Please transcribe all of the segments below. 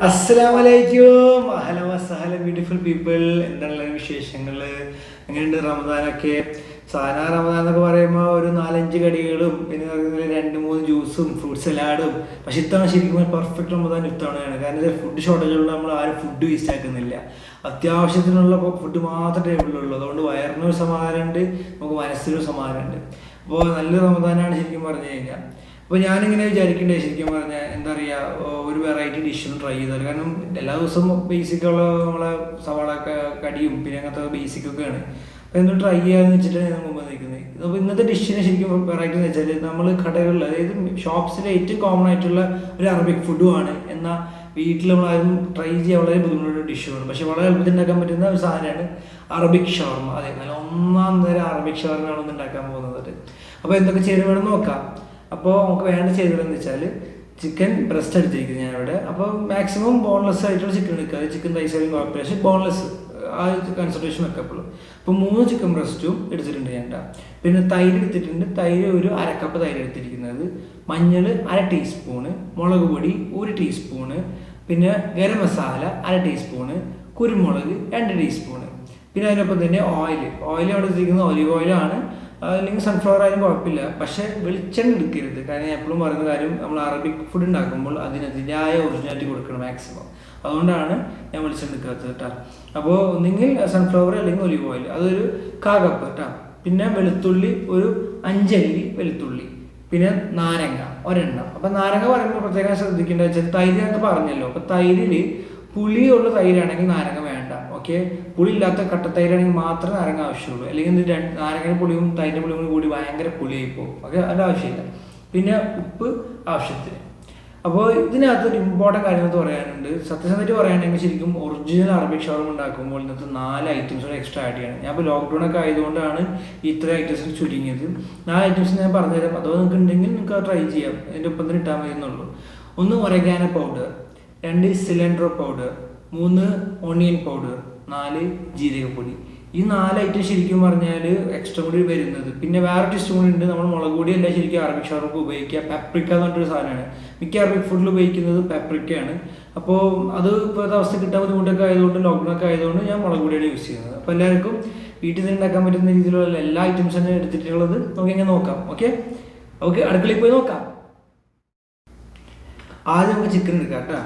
അസ്സലാമലൈക്കും അഹ്ലൻ വസഹ്ലൻ beautiful people. എന്താണ് വിശേഷങ്ങൾ? എങ്ങനെയുണ്ട് റമദാനൊക്കെ? സാധാരണ റമദാൻ എന്നൊക്കെ പറയുമ്പോൾ ഒരു 4-5 കടികളും പിന്നെ 2-3 ജ്യൂസും ഫ്രൂട്ട് സലാഡും. പക്ഷെ ഇത്തവണ ശരിക്കും പെർഫെക്റ്റ് റമദാൻ ഇത്തവണയാണ്. കാരണം ഇത് ഫുഡ് ഷോർട്ടേജുള്ള നമ്മൾ ആരും ഫുഡ് വേസ്റ്റ് ആക്കുന്നില്ല. അത്യാവശ്യത്തിനുള്ള ഫുഡ് മാത്രമേ ടേബിളിലുള്ളൂ. അതുകൊണ്ട് വയറിനൊരു സമാധാനമുണ്ട്, നമുക്ക് മനസ്സിനൊരു സമാധാനമുണ്ട്. അപ്പോൾ നല്ല റമദാനാണ് ശരിക്കും പറഞ്ഞു കഴിഞ്ഞാൽ. അപ്പോൾ ഞാനിങ്ങനെ വിചാരിക്കേണ്ടത് ശരിക്കും പറഞ്ഞാൽ എന്താ പറയുക, ഒരു വെറൈറ്റി ഡിഷും ട്രൈ ചെയ്താൽ. കാരണം എല്ലാ ദിവസവും ബേസിക്കുള്ള നമ്മളെ സവാള കടിയും പിന്നെ അങ്ങനത്തെ ബേസിക്കൊക്കെയാണ്. അപ്പോൾ എന്തും ട്രൈ ചെയ്യാമെന്ന് വെച്ചിട്ടാണ് ഞാൻ മുമ്പ് നിൽക്കുന്നത്. അപ്പോൾ ഇന്നത്തെ ഡിഷിനെ ശരിക്കും വെറൈറ്റി എന്ന് വെച്ചാൽ നമ്മൾ കടകളിൽ, അതായത് ഷോപ്സിൽ ഏറ്റവും കോമൺ ആയിട്ടുള്ള ഒരു അറബിക് ഫുഡുമാണ്. എന്നാൽ വീട്ടിൽ നമ്മളാരും ട്രൈ ചെയ്യാൻ വളരെ ബുദ്ധിമുട്ടുള്ള ഡിഷുമാണ്. പക്ഷെ വളരെ എളുപ്പത്തിൽ ഉണ്ടാക്കാൻ പറ്റുന്ന ഒരു സാധനമാണ് അറബിക് ഷവർമ. അതെ, നല്ല ഒന്നാം തരം അറബിക് ഷവർമയാണ് ഒന്ന് ഉണ്ടാക്കാൻ പോകുന്നത്. അപ്പോൾ എന്തൊക്കെ ചേരുവ നോക്കാം. അപ്പോൾ നമുക്ക് വേണ്ട ചേരുവകളെന്ന് വെച്ചാൽ ചിക്കൻ ബ്രസ്റ്റ് എടുത്തിരിക്കുന്നത് ഞാനിവിടെ. അപ്പോൾ മാക്സിമം ബോൺലെസ് ആയിട്ടുള്ള ചിക്കൻ എടുക്കുക. അത് ചിക്കൻ തൈസായാലും കുഴപ്പമില്ല, പക്ഷേ ബോൺലെസ് ആ കൺസൾട്ടേഷൻ വെക്കപ്പുള്ളൂ. അപ്പോൾ 3 ചിക്കൻ ബ്രസ്റ്റും എടുത്തിട്ടുണ്ട് ഞാൻ. പിന്നെ തൈര് എടുത്തിട്ടുണ്ട്. തൈര് ഒരു 1/2 കപ്പ് തൈര് എടുത്തിരിക്കുന്നത്. മഞ്ഞൾ 1/2 ടീസ്പൂണ്, മുളക് പൊടി 1 ടീസ്പൂണ്, പിന്നെ ഗരം മസാല 1/2 ടീസ്പൂണ്, കുരുമുളക് 2 ടീസ്പൂണ്. പിന്നെ അതിനൊപ്പം തന്നെ ഓയിൽ അവിടെ എടുത്തിരിക്കുന്നത് ഒലിവ് ഓയിലാണ്, അല്ലെങ്കിൽ സൺഫ്ലവർ ആയാലും കുഴപ്പമില്ല. പക്ഷേ വെളിച്ചെണ്ണ എടുക്കരുത്. കാരണം ഞാൻ എപ്പോഴും പറയുന്ന കാര്യം, നമ്മൾ അറബിക് ഫുഡ് ഉണ്ടാക്കുമ്പോൾ അതിനതിൻ്റെതായ ഒറിജിനാലിറ്റി കൊടുക്കണം മാക്സിമം. അതുകൊണ്ടാണ് ഞാൻ വെളിച്ചെണ്ണ എടുക്കാത്തത് കേട്ടോ. അപ്പോൾ ഒന്നെങ്കിൽ സൺഫ്ലവർ അല്ലെങ്കിൽ ഒലിവ് ഓയിൽ, അതൊരു 1/4 കപ്പ് കേട്ടോ. പിന്നെ വെളുത്തുള്ളി ഒരു 5 അല്ലി വെളുത്തുള്ളി, പിന്നെ നാരങ്ങ ഒരെണ്ണം. അപ്പം നാരങ്ങ പറയുമ്പോൾ പ്രത്യേകം ശ്രദ്ധിക്കേണ്ടത് വെച്ചാൽ തൈരിനകത്ത് പറഞ്ഞല്ലോ. അപ്പോൾ തൈരിൽ പുളിയുള്ള തൈരാണെങ്കിൽ നാരങ്ങ വേണ്ട. ഓക്കെ, പുളിയില്ലാത്ത കട്ടത്തൈരാണെങ്കിൽ മാത്രമേ നാരങ്ങ ആവശ്യമുള്ളൂ. അല്ലെങ്കിൽ നാരങ്ങയുടെ പുളിയും തൈരിൻ്റെ പുളിയും കൂടി ഭയങ്കര പുളിയായി പോകും. ഓക്കെ, അതിൻ്റെ ആവശ്യമില്ല. പിന്നെ ഉപ്പ് ആവശ്യത്തിന്. അപ്പോൾ ഇതിനകത്തൊരു ഇമ്പോർട്ടൻറ്റ് കാര്യമെന്ന് പറയാനുണ്ട്. സത്യസന്ധമായിട്ട് പറയുകയാണെങ്കിൽ ശരിക്കും ഒറിജിനൽ അറബിക് ഷവർമ ഉണ്ടാക്കുമ്പോൾ ഇന്നത്തെ 4 ഐറ്റംസ് കൂടെ എക്സ്ട്രാ ആഡ് ചെയ്യണം. ഞാൻ ഇപ്പോൾ ലോക്ക്ഡൗൺ ഒക്കെ ആയതുകൊണ്ടാണ് ഇത്ര ഐറ്റംസിന് ചുരുങ്ങിയത്. 4 ഐറ്റംസ് ഞാൻ പറഞ്ഞുതരാം. അഥവാ നിങ്ങൾക്ക് ഉണ്ടെങ്കിൽ നിങ്ങൾക്ക് അത് ട്രൈ ചെയ്യാം. അതിൻ്റെ ഒപ്പം തന്നെ ഇട്ടാൽ മതി എന്നുള്ളൂ. 1 ഒരഗാനോ പൗഡർ, 2 സിലിൻഡർ പൗഡർ, 3 ഓണിയൻ പൗഡർ, 4 ജീരകപ്പൊടി. ഈ 4 ഐറ്റം ശരിക്കും പറഞ്ഞാൽ എക്സ്ട്രാ കൂടി വരുന്നത്. പിന്നെ വേറെ ടെസ്റ്റ് കൂടി ഉണ്ട്. നമ്മൾ മുളക് പൊടിയല്ല ശരിക്കും അറബിക് ഷവർമക്ക് ഉപയോഗിക്കുക. പെപ്രിക്ക എന്ന് പറഞ്ഞൊരു സാധനമാണ്. മിക്ക അറബിക് ഫുഡിൽ ഉപയോഗിക്കുന്നത് പെപ്രിക്കയാണ്. അപ്പോൾ അത് ഇപ്പോഴത്തെ അവസ്ഥ കിട്ടാൻ ബുദ്ധിമുട്ടൊക്കെ ആയതുകൊണ്ട്, ലോക്ക്ഡൗൺ ഒക്കെ ആയതുകൊണ്ട് ഞാൻ മുളക് പൊടിയാണ് യൂസ് ചെയ്യുന്നത്. അപ്പോൾ എല്ലാവർക്കും വീട്ടിൽ നിന്ന് ഉണ്ടാക്കാൻ പറ്റുന്ന രീതിയിലുള്ള എല്ലാ ഐറ്റംസും എടുത്തിട്ടുള്ളത് നമുക്ക് ഇങ്ങനെ നോക്കാം. ഓക്കെ, അടുക്കളയിൽ പോയി നോക്കാം. ആദ്യം നമുക്ക് ചിക്കൻ എടുക്കാം കേട്ടോ.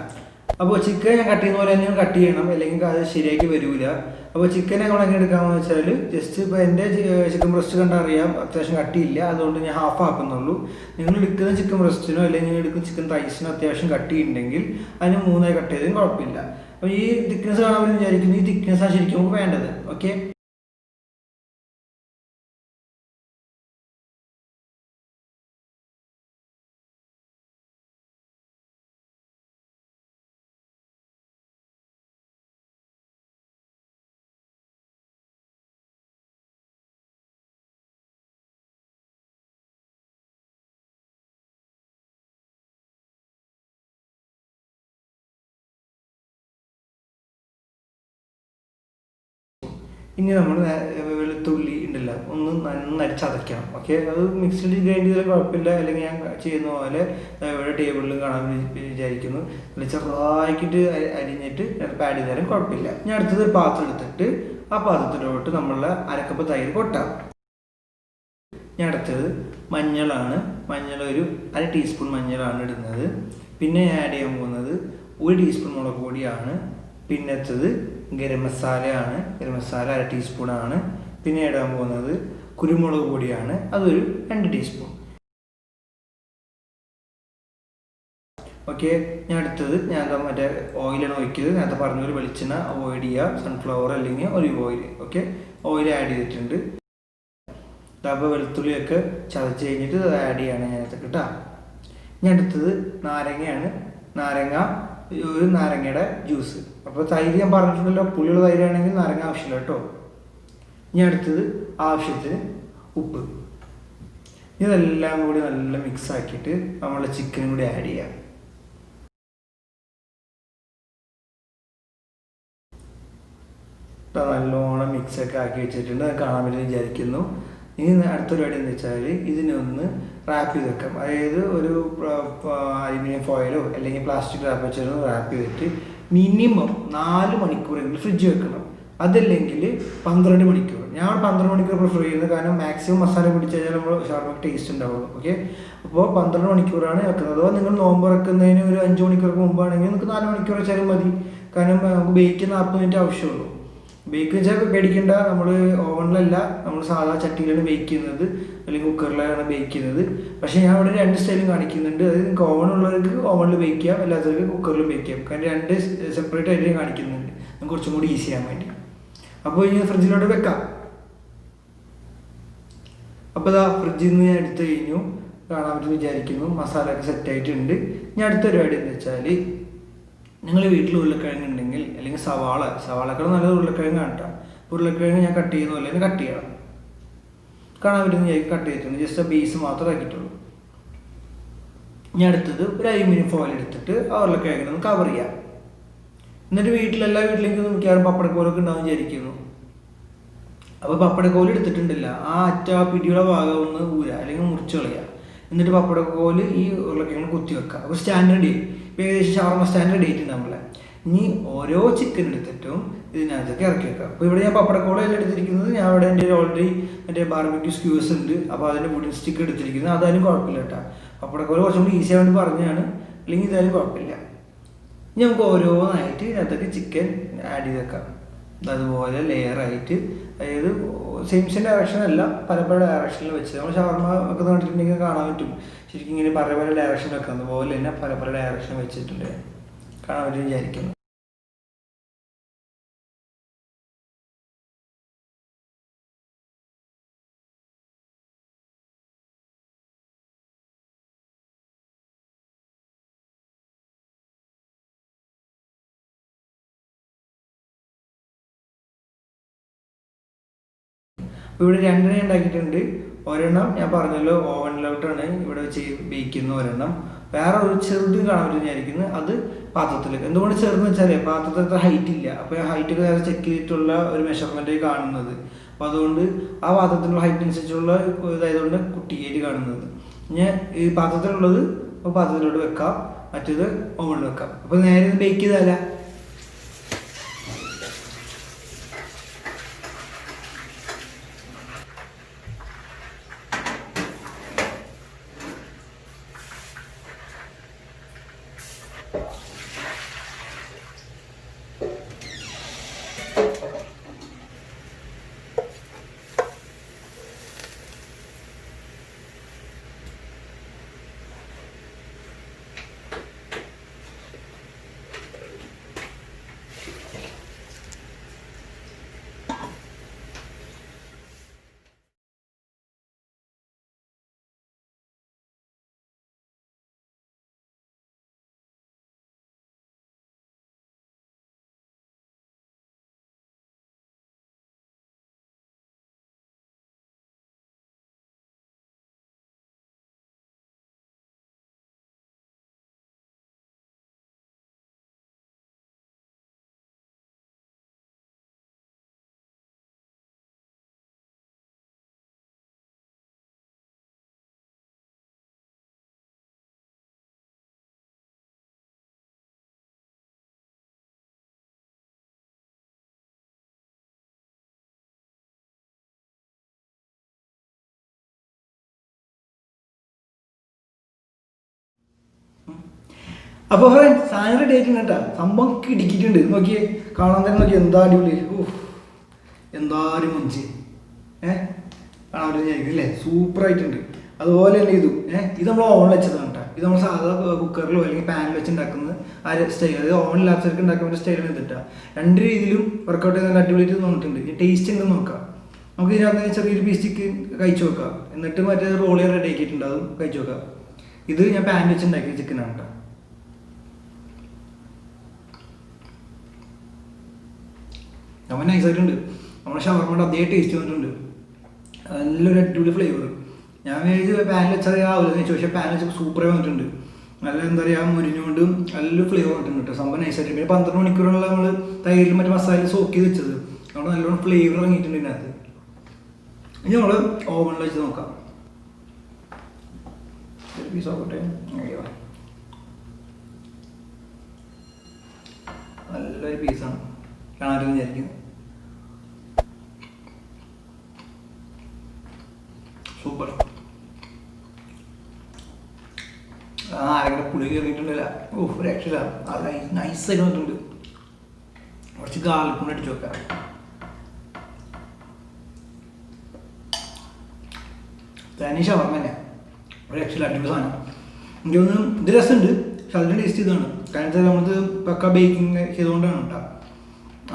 അപ്പോൾ ചിക്കൻ ഞാൻ കട്ട് ചെയ്യുന്ന പോലെ തന്നെ കട്ട് ചെയ്യണം, അല്ലെങ്കിൽ അത് ശരിയാക്കി വരില്ല. അപ്പോൾ ചിക്കൻ നമ്മൾ എങ്ങനെ എടുക്കാമെന്ന് വെച്ചാൽ, ജസ്റ്റ് ഇപ്പോൾ എൻ്റെ ചിക്കൻ ബ്രസ്റ്റ് കണ്ടാൽ അറിയാം അത്യാവശ്യം കട്ടിയില്ല. അതുകൊണ്ട് ഞാൻ ഹാഫ് ആക്കുന്നുള്ളൂ. നിങ്ങൾ എടുക്കുന്ന ചിക്കൻ ബ്രസ്റ്റിനോ അല്ലെങ്കിൽ നിങ്ങൾ എടുക്കുന്ന ചിക്കൻ റൈസിനോ അത്യാവശ്യം കട്ടിയുണ്ടെങ്കിൽ അതിന് 3 കട്ട് ചെയ്തതും കുഴപ്പമില്ല. അപ്പോൾ ഈ തിക്നെസ് കാണാൻ വേണ്ടി വിചാരിക്കുന്നു. ഈ തിക്നെസ്സാണ് ശരിക്കും നമുക്ക് വേണ്ടത്. ഓക്കെ, ഇനി നമ്മൾ വെളുത്തുള്ളി ഉണ്ടല്ലോ ഒന്ന് നന്നായി ചതയ്ക്കണം. ഓക്കെ, അത് മിക്സിയിൽ ഗ്രൈൻഡ് ചെയ്താൽ കുഴപ്പമില്ല. അല്ലെങ്കിൽ ഞാൻ ചെയ്യുന്ന പോലെ ഇവിടെ ടേബിളിൽ കാണാൻ വിചാരിക്കുന്നു. നല്ല ചെറുതാക്കിയിട്ട് അരിഞ്ഞിട്ട് ആഡ് ചെയ്താലും കുഴപ്പമില്ല. ഞാൻ അടുത്തത് പാത്രം എടുത്തിട്ട് ആ പാത്രത്തിലോട്ട് നമ്മളുടെ 1/2 കപ്പ് തൈര് കൊട്ടാം. ഞാൻ അടുത്തത് മഞ്ഞളാണ്. മഞ്ഞൾ ഒരു 1/2 ടീസ്പൂൺ മഞ്ഞളാണ് ഇടുന്നത്. പിന്നെ ആഡ് ചെയ്യാൻ പോകുന്നത് 1 ടീസ്പൂൺ മുളക് പൊടിയാണ്. പിന്നത്തത് ഗരം മസാലയാണ്. ഗരം മസാല 1/2 ടീസ്പൂണാണ്. പിന്നെ ഇടാൻ പോകുന്നത് കുരുമുളക് പൊടിയാണ്. അതൊരു 2 ടീസ്പൂൺ. ഓക്കെ, ഞാൻ അടുത്തത് മറ്റേ ഓയിലാണ് ഒഴിക്കുന്നത്. നേരത്തെ പറഞ്ഞ ഒരു വെളിച്ചെണ്ണ അവോയ്ഡ് ചെയ്യുക, സൺഫ്ലവർ അല്ലെങ്കിൽ olive oil. Okay, oil add ചെയ്തിട്ടുണ്ട്. അപ്പോൾ വെളുത്തുള്ളിയൊക്കെ ചതച്ച് കഴിഞ്ഞിട്ട് അത് ആഡ് ചെയ്യാണ് ഞാനത് കേട്ടോ. ഞാൻ അടുത്തത് നാരങ്ങയാണ്. ഒരു നാരങ്ങയുടെ ജ്യൂസ്. അപ്പോൾ തൈര് ഞാൻ പറഞ്ഞിട്ടുണ്ടല്ലോ, പുളിയുള്ള തൈരാണെങ്കിൽ നാരങ്ങ ആവശ്യമില്ല കേട്ടോ. ഇനി അടുത്തത് ആവശ്യത്തിന് ഉപ്പ്. ഇതെല്ലാം കൂടി നല്ല മിക്സ് ആക്കിയിട്ട് നമ്മളുടെ ചിക്കനും കൂടി ആഡ് ചെയ്യാം. നല്ലോണം മിക്സൊക്കെ ആക്കി വെച്ചിട്ടുണ്ട്. കാണാൻ വേണ്ടി വിചാരിക്കുന്നു. ഇനി അടുത്ത പരിപാടി എന്ന് വെച്ചാൽ ഇതിനൊന്ന് റാപ്പ് ചെയ്ത് വെക്കാം. അതായത് ഒരു അലുമിനിയം ഫോയിലോ അല്ലെങ്കിൽ പ്ലാസ്റ്റിക് റാപ്പ് വെച്ചൊന്ന് റാപ്പ് ചെയ്തിട്ട് മിനിമം 4 മണിക്കൂറെങ്കിലും ഫ്രിഡ്ജ് വെക്കണം. അതല്ലെങ്കിൽ 12 മണിക്കൂർ. ഞാൻ 12 മണിക്കൂർ പ്രിഫർ ചെയ്യുന്നത്, കാരണം മാക്സിമം മസാല പിടിച്ച് കഴിഞ്ഞാൽ നമ്മൾ ഷവർമയ്ക്ക് ടേസ്റ്റ് ഉണ്ടാവുള്ളൂ. ഓക്കെ, അപ്പോൾ 12 മണിക്കൂറാണ് വെക്കുന്നത്. അഥവാ നിങ്ങൾ നോമ്പ് തുറക്കുന്നതിന് ഒരു 5 മണിക്കൂർക്ക് മുമ്പാണെങ്കിൽ നിങ്ങൾക്ക് 4 മണിക്കൂർ വെച്ചാലും മതി. കാരണം നമുക്ക് ബേക്ക് 40 മിനിറ്റ് ആവശ്യമുള്ളൂ. ബേക്ക് വെച്ചാൽ പേടിക്കേണ്ട, നമ്മൾ ഓവനിലല്ല, നമ്മൾ സാധാ ചട്ടിയിലാണ് ബേക്ക് ചെയ്യുന്നത്, അല്ലെങ്കിൽ കുക്കറിലാണ് ബേക്ക് ചെയ്യുന്നത്. പക്ഷേ ഞാൻ ഇവിടെ 2 സ്റ്റൈലും കാണിക്കുന്നുണ്ട്. അതായത് നിങ്ങൾക്ക് ഓവനുള്ളവർക്ക് ഓവനിൽ ബേക്ക് ചെയ്യാം, അല്ലാത്തവർക്ക് കുക്കറിൽ ബേക്ക് ചെയ്യാം. കാരണം 2 സെപ്പറേറ്റ് ആയിട്ട് കാണിക്കുന്നുണ്ട്, നമുക്ക് കുറച്ചും കൂടി ഈസി ചെയ്യാൻ വേണ്ടി. അപ്പോൾ ഇനി ഫ്രിഡ്ജിലോട്ട് വെക്കാം. അപ്പോൾ ഇതാ ഫ്രിഡ്ജിൽ നിന്ന് ഞാൻ എടുത്തു കഴിഞ്ഞു, കാണാൻ പറ്റും വിചാരിക്കുന്നു. മസാല ഒക്കെ സെറ്റായിട്ടുണ്ട്. ഇനി അടുത്ത പരിപാടി എന്ന് വെച്ചാൽ, നിങ്ങൾ വീട്ടിൽ ഉരുളക്കിഴങ്ങ് ഉണ്ടെങ്കിൽ, അല്ലെങ്കിൽ സവാളക്കാൾ നല്ലത് ഉരുളക്കിഴങ്ങ് കാണട്ടാം. ഉരുളക്കിഴങ്ങ് ഞാൻ കട്ട് ചെയ്യുന്ന പോലെ കട്ട് ചെയ്യണം. കാണാൻ പറ്റുന്ന ഞാൻ കട്ട് ചെയ്തിട്ടുണ്ട്, ജസ്റ്റ് ആ ബേസ് മാത്രമേ ആക്കിയിട്ടുള്ളൂ. ഇനി അടുത്തത് ഒരു അലുമിനിയം ഫോയിൽ എടുത്തിട്ട് ആ ഉരുളക്കിഴങ്ങിനൊന്ന് കവർ ചെയ്യാം. എന്നിട്ട് എല്ലാ വീട്ടിലേക്കും മിക്കവാറും പപ്പടക്കോലൊക്കെ ഉണ്ടാവും വിചാരിക്കുന്നു. അപ്പോൾ പപ്പടക്കോല് എടുത്തിട്ടുണ്ടല്ല, ആ പിടിയുടെ ഭാഗം ഒന്ന് ഊരുക, അല്ലെങ്കിൽ മുറിച്ച് കളയുക. എന്നിട്ട് പപ്പടക്കോല് ഈ ഉരുളക്കിഴങ്ങ് കുത്തി വെക്കുക. അപ്പോൾ സ്റ്റാൻഡേർഡ് ഡേറ്റ്, ഇപ്പോൾ ഏകദേശം ഷവർമ സ്റ്റാൻഡേർഡ് ഡേറ്റ് ഉണ്ട് നമ്മളെ. ഇനി ഓരോ ചിക്കൻ എടുത്തിട്ടും ഇതിനകത്തേക്ക് ഇറക്കി വെക്കാം. അപ്പോൾ ഇവിടെ ഞാൻ പപ്പടക്കോളെല്ലാം എടുത്തിരിക്കുന്നത്, ഞാൻ ഇവിടെ എൻ്റെ ഓൾറെഡി എൻ്റെ ബാർബിക്യൂ സ്ക്യൂസ് ഉണ്ട്, അപ്പോൾ അതിൻ്റെ വുഡൻ സ്റ്റിക്ക് എടുത്തിരിക്കുന്നത്. അതായാലും കുഴപ്പമില്ല കേട്ടോ. പപ്പടക്കോല കുറച്ചും കൂടി ഈസി ആവാൻ പറഞ്ഞാണ്, അല്ലെങ്കിൽ ഇതായാലും കുഴപ്പമില്ല. ഇനി നമുക്ക് ഓരോന്നായിട്ട് ഇതിനകത്തേക്ക് ചിക്കൻ ആഡ് ചെയ്ത് വെക്കാം. അതുപോലെ ലെയറായിട്ട്, അതായത് സെയിം ഡയറക്ഷൻ അല്ല, പല ഡയറക്ഷനിൽ വെച്ച്. നമ്മൾ ഷവർമ ഒക്കെ കണ്ടിട്ടുണ്ടെങ്കിൽ കാണാൻ പറ്റും, ശരിക്കും ഇങ്ങനെ പല ഡയറക്ഷൻ വെക്കുന്നത് പോലെ തന്നെ പല ഡയറക്ഷൻ വെച്ചിട്ടുണ്ട്, കാണാൻ പറ്റും വിചാരിക്കുന്നു. അപ്പോൾ ഇവിടെ 2 ഉണ്ടാക്കിയിട്ടുണ്ട്. ഒരെണ്ണം ഞാൻ പറഞ്ഞല്ലോ ഓവനിലോട്ടാണ് ഇവിടെ വെച്ച് ബേക്ക് ചെയ്യുന്ന ഒരെണ്ണം. വേറെ ഒരു ചെറുത് കാണാൻ പറ്റും വിചാരിക്കുന്നത്, അത് പാത്രത്തിലേക്ക്. എന്തുകൊണ്ട് ചെറുതെന്ന് വെച്ചാൽ പാത്രത്തിൽ ഹൈറ്റ് ഇല്ല, അപ്പോൾ ഹൈറ്റ് ഒക്കെ നേരെ ചെക്ക് ചെയ്തിട്ടുള്ള ഒരു മെഷർമെൻ്റ് കാണുന്നത്. അപ്പോൾ അതുകൊണ്ട് ആ പാത്രത്തിനുള്ള ഹൈറ്റ് അനുസരിച്ചുള്ള ഇതായതുകൊണ്ട് കുട്ടിയായിട്ട് കാണുന്നത്. ഞാൻ ഈ പാത്രത്തിലുള്ളത് പാത്രത്തിലോട്ട് വെക്കാം, മറ്റേത് ഓവനിൽ വെക്കാം. അപ്പോൾ നേരെ ബേക്ക് ചെയ്താല. അപ്പോൾ സാധനം ഡേറ്റ് ഉണ്ട് കേട്ടോ, സംഭവം ഇടിക്കിട്ടുണ്ട്. നോക്കിയേ, കാണാൻ തന്നെ നോക്കി, എന്താ അടിപൊളി. എന്തായാലും മുഞ്ച് കാണാൻ പറ്റുന്നതായിരിക്കും അല്ലേ, സൂപ്പറായിട്ടുണ്ട്. അതുപോലെ തന്നെ ഇത് നമ്മൾ ഓവനിൽ വെച്ചതാണ് കേട്ടോ. ഇത് നമ്മൾ സാധാ കുക്കറിലോ അല്ലെങ്കിൽ പാനിൽ വെച്ച് ഉണ്ടാക്കുന്നത് ആ സ്റ്റൈൽ, അതായത് ഓവനില്ലാത്തവർക്ക് ഉണ്ടാക്കുന്ന സ്റ്റൈലാണ് ഇത് കേട്ടോ. 2 രീതിയിലും വർക്കൗട്ട് ചെയ്ത് നല്ല അടിപൊളിയായിട്ട് തോന്നിയിട്ടുണ്ട്. ഇനി ടേസ്റ്റ് ഉണ്ടെന്ന് നോക്കാം. നമുക്ക് ഇതിനകത്ത് ചെറിയൊരു പീസ് ചിക്കൻ കഴിച്ചു നോക്കാം, എന്നിട്ട് മറ്റേ റോൾ ചെയ്യാൻ റെഡി ആക്കിയിട്ടുണ്ട്, അതും കഴിച്ചു നോക്കാം. ഇത് ഞാൻ പാനിൽ വെച്ച് ഉണ്ടാക്കിയ ചിക്കനാണ് കേട്ടോ. നമ്മൾ നൈസായിട്ടുണ്ട്, നമ്മുടെ ഷവർമയുടെ അതേ ടേസ്റ്റ് വന്നിട്ടുണ്ട്, നല്ലൊരു അടിപൊളി ഫ്ലേവർ. ഞാൻ പാനിൽ വെച്ചാൽ ആവില്ല ചോദിച്ചാൽ പാനിൽ വെച്ചപ്പോൾ സൂപ്പറായി വന്നിട്ടുണ്ട്. നല്ല എന്താ പറയുക, മുരിഞ്ഞുകൊണ്ട് നല്ലൊരു ഫ്ലേവർ വന്നിട്ടുണ്ട് കേട്ടോ. സംഭവം നൈസായിട്ട്. പിന്നെ 12 മണിക്കൂറുള്ള നമ്മൾ തൈരിൽ മറ്റേ മസാല സോക്ക് ചെയ്ത് വെച്ചത്, അവിടെ നല്ലോണം ഫ്ലേവർ ഇറങ്ങിയിട്ടുണ്ട് ഇതിനകത്ത്. ഇനി നമ്മൾ ഓവനിൽ വെച്ച് നോക്കാം. ഒരു പീസ് ആക്കട്ടെ. നല്ലൊരു പീസാണ് കാണാൻ വിചാരിക്കുന്നത്. സൂപ്പർ. ആരെങ്കിലും പുളി കയറിയിട്ടുണ്ടല്ല. ഒരു രക്ഷയില്ല. അത് നൈസായിട്ട് വന്നിട്ടുണ്ട്. കുറച്ച് ഗാർലിക് കൊണ്ട് അടിച്ചു വെക്കാം. തനി ഷവർമ തന്നെ. ഒരു രക്ഷയില്ല. അടിപൊളി സാധനം. എനിക്കൊന്ന് ഇത് രസമുണ്ട്. പക്ഷെ അതിൻ്റെ ടേസ്റ്റ് ഇതാണ്. കാരണം നമ്മളത് പക്ക ബേക്കിങ് ചെയ്തുകൊണ്ടാണ് കേട്ടോ.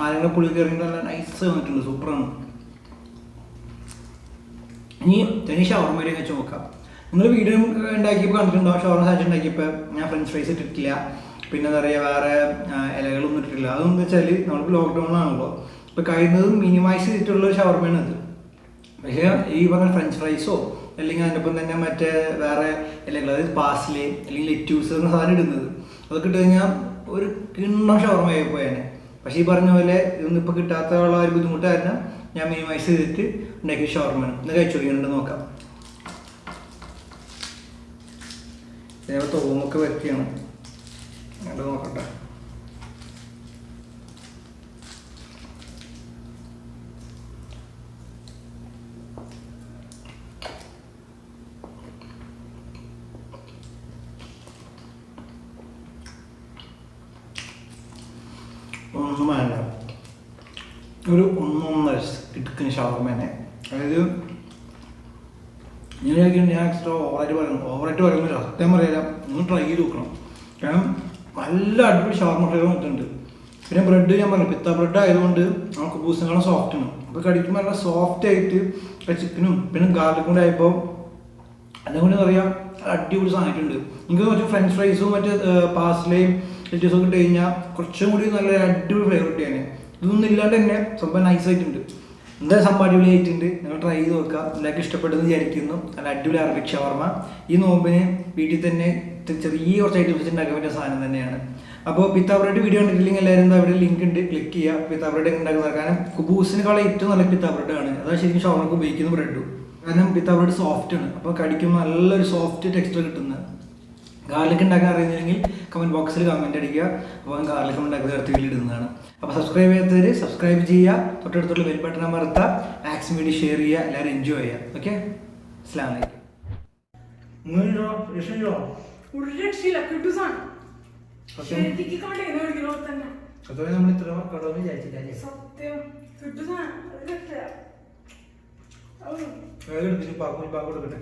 ആരെങ്കിലും പുളി കയറിയിട്ട് നല്ല നൈസ് വന്നിട്ടുണ്ട്. സൂപ്പറാണ്. ഇനി തനി ഷവർമയിലേക്ക് വെച്ച് നോക്കാം. നിങ്ങൾ വീഡിയോ ഉണ്ടാക്കിയപ്പോൾ കണ്ടിട്ടുണ്ടാവും. ഷവർമ സാധനം ഉണ്ടാക്കിയപ്പോൾ ഞാൻ ഫ്രഞ്ച് ഫ്രൈസ് ഇട്ടിട്ടില്ല. പിന്നെ എന്താ പറയുക, വേറെ ഇലകളൊന്നും ഇട്ടിട്ടില്ല. അതെന്ന് വെച്ചാൽ നമ്മളിപ്പോൾ ലോക്ക്ഡൗണിലാണല്ലോ. ഇപ്പോൾ കഴിയുന്നതും മിനിമൈസ് ചെയ്തിട്ടുള്ള ഷവർമയാണ് അത്. പക്ഷേ ഈ പറഞ്ഞ ഫ്രഞ്ച് ഫ്രൈസോ അല്ലെങ്കിൽ അതിൻ്റെ ഒപ്പം തന്നെ മറ്റേ വേറെ ഇലകൾ, അതായത് പാസ്ലേ അല്ലെങ്കിൽ ലെറ്റ്യൂസ് എന്ന സാധനം ഇടുന്നത്, അതൊക്കെ ഇട്ട് കഴിഞ്ഞാൽ ഒരു കിണ്ണം ഷവർമ ആയി പോയേനെ. പക്ഷേ ഈ പറഞ്ഞ പോലെ ഇതൊന്നും ഇപ്പോൾ കിട്ടാത്തുള്ള ഒരു ബുദ്ധിമുട്ട് കാരണം ഞാൻ മിനിമൈസ് ചെയ്തിട്ട് ഉണ്ടാക്കിയ ഷവർമയാണ്. ഇന്ന് കഴിച്ചു നോക്കിയിട്ട് നോക്കാം. ഞാൻ തോമൊക്കെ വെക്കുകയാണ്. അങ്ങോട്ട് നോക്കട്ടെ. ഒന്നും വേണ്ട. ഒരു 1.5 ഇടുക്കുന്ന ഷവർമ തന്നെ. അതായത് ഞാൻ എക്സ്ട്രാ ഓവറായിട്ട് പറയുന്നില്ല. സത്യം പറയാം, നിങ്ങൾ ട്രൈ ചെയ്ത് നോക്കണം. കാരണം നല്ല അടിപൊളി ഷവർമ ഫ്ലേവർ വന്നിട്ടുണ്ട്. പിന്നെ ബ്രെഡ് ഞാൻ പറഞ്ഞു പിത്ത ബ്രെഡ് ആയതുകൊണ്ട് നമുക്ക് ബൂസിനെക്കാളും സോഫ്റ്റാണ്. അപ്പോൾ കടിക്കുമ്പോൾ നല്ല സോഫ്റ്റ് ആയിട്ട് ചിക്കനും പിന്നെ ഗാർലിക് കൂടെ ആയപ്പോൾ അതുകൊണ്ട് പറയാം അടിപൊളി സാധനമായിട്ടുണ്ട്. എനിക്ക് കുറച്ച് ഫ്രഞ്ച് ഫ്രൈസും മറ്റേ പാസ്ലയും ലെറ്റ്യൂസൊക്കെ ഇട്ട് കഴിഞ്ഞാൽ കുറച്ചും കൂടി നല്ല അടിപൊളി ഫ്ലേവർ കിട്ടിയാണ്. ഇതൊന്നും ഇല്ലാണ്ട് തന്നെ സംഭവം നൈസായിട്ടുണ്ട്. എന്തായാലും സംഭവം അടിപൊളിയായിട്ടുണ്ട്. നിങ്ങൾ ട്രൈ ചെയ്ത് നോക്കുക. എല്ലാവർക്കും ഇഷ്ടപ്പെടുന്നു വിചാരിക്കുന്നു. നല്ല അടിപൊളി അറബിക് ഷവർമ. ഈ നോമ്പിന് വീട്ടിൽ തന്നെ ചെറിയ കുറച്ച് ഐറ്റംസ് ഉണ്ടാക്കാൻ പറ്റിയ സാധനം തന്നെയാണ്. അപ്പോൾ പിത്ത ബ്രെഡ് വീഡിയോ കണ്ടിട്ടില്ലെങ്കിൽ എല്ലാവരും എന്താ അവിടെ ലിങ്ക് ഉണ്ട്, ക്ലിക്ക് ചെയ്യുക. പിത്ത ബ്രെഡ് ഉണ്ടാക്കുന്നത് കാരണം കുബൂസിനേക്കാളും ഏറ്റവും നല്ല പിത്ത ബ്രെഡാണ്. അതാണ് ശരിക്കും ഷവർമക്ക് ഉപയോഗിക്കുന്ന ബ്രെഡും. കാരണം പിത്ത ബ്രെഡ് സോഫ്റ്റ് ആണ്. അപ്പോൾ കടിക്കുമ്പോൾ നല്ലൊരു സോഫ്റ്റ് ടെക്സ്ചർ കിട്ടുന്നത്. ഗാർലിക് ഉണ്ടാക്കാൻ അറിയുന്നില്ലെങ്കിൽ കമൻറ്റ് ബോക്സിൽ കമൻറ്റ് അടിക്കുക. അപ്പോൾ ഗാർലിക് ഉണ്ടാക്കുന്ന ചേർത്ത് വീട്ടിൽ ഇടുന്നതാണ്. അപ്പോൾ സബ്സ്ക്രൈബ് ചെയ്യാത്തവർ സബ്സ്ക്രൈബ് ചെയ്യുക. തൊട്ടടുത്തുള്ള ബെൽ ബട്ടൺ അമർത്തുക. മാക്സിമം വേണ്ടി ഷെയർ ചെയ്യുക. എല്ലാവരും എൻജോയ് ചെയ്യുക. ഓക്കെ, അസ്സലാമു അലൈക്കും. നമ്മൾ ഇത്ര വർക്കൗട്ട് വിചാരിച്ചില്ല. പാക്കോട്ട് കിട്ടെ.